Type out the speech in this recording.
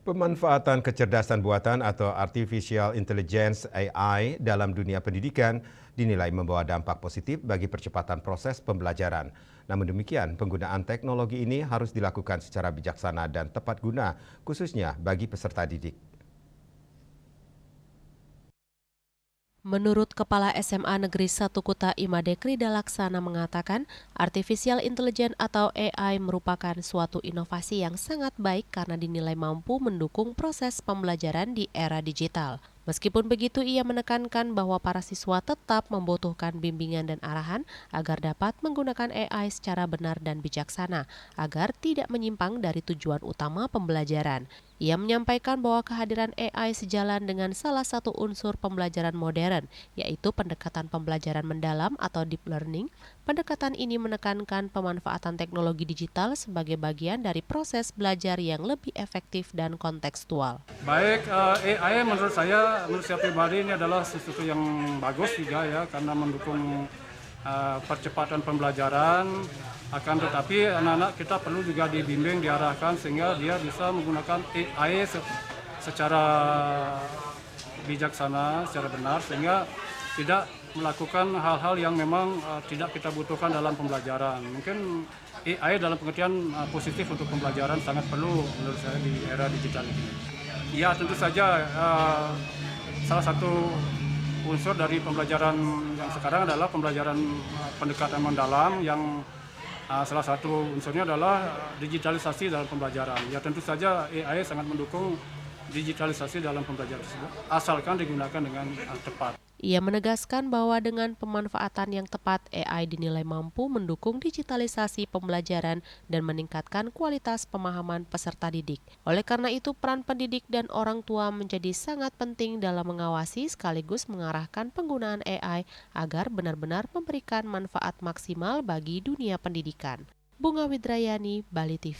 Pemanfaatan kecerdasan buatan atau Artificial Intelligence (AI) dalam dunia pendidikan dinilai membawa dampak positif bagi percepatan proses pembelajaran. Namun demikian, penggunaan teknologi ini harus dilakukan secara bijaksana dan tepat guna, khususnya bagi peserta didik. Menurut Kepala SMA Negeri 1 Kuta Imade Krida Laksana mengatakan, Artificial Intelligence atau AI merupakan suatu inovasi yang sangat baik karena dinilai mampu mendukung proses pembelajaran di era digital. Meskipun begitu, ia menekankan bahwa para siswa tetap membutuhkan bimbingan dan arahan agar dapat menggunakan AI secara benar dan bijaksana, agar tidak menyimpang dari tujuan utama pembelajaran. Ia menyampaikan bahwa kehadiran AI sejalan dengan salah satu unsur pembelajaran modern, yaitu pendekatan pembelajaran mendalam atau deep learning. Pendekatan ini menekankan pemanfaatan teknologi digital sebagai bagian dari proses belajar yang lebih efektif dan kontekstual. Baik, AI menurut saya pribadi ini adalah sesuatu yang bagus juga ya, karena mendukung percepatan pembelajaran. Akan tetapi anak-anak kita perlu juga dibimbing, diarahkan sehingga dia bisa menggunakan AI secara bijaksana, secara benar, sehingga tidak melakukan hal-hal yang memang tidak kita butuhkan dalam pembelajaran. Mungkin AI dalam pengertian positif untuk pembelajaran sangat perlu menurut saya di era digital ini. Ya, tentu saja salah satu unsur dari pembelajaran yang sekarang adalah pembelajaran pendekatan mendalam yang salah satu unsurnya adalah digitalisasi dalam pembelajaran. Ya, tentu saja AI sangat mendukung digitalisasi dalam pembelajaran tersebut, asalkan digunakan dengan tepat. Ia menegaskan bahwa dengan pemanfaatan yang tepat, AI dinilai mampu mendukung digitalisasi pembelajaran dan meningkatkan kualitas pemahaman peserta didik. Oleh karena itu, peran pendidik dan orang tua menjadi sangat penting dalam mengawasi sekaligus mengarahkan penggunaan AI agar benar-benar memberikan manfaat maksimal bagi dunia pendidikan. Bunga Widrayani, Bali TV.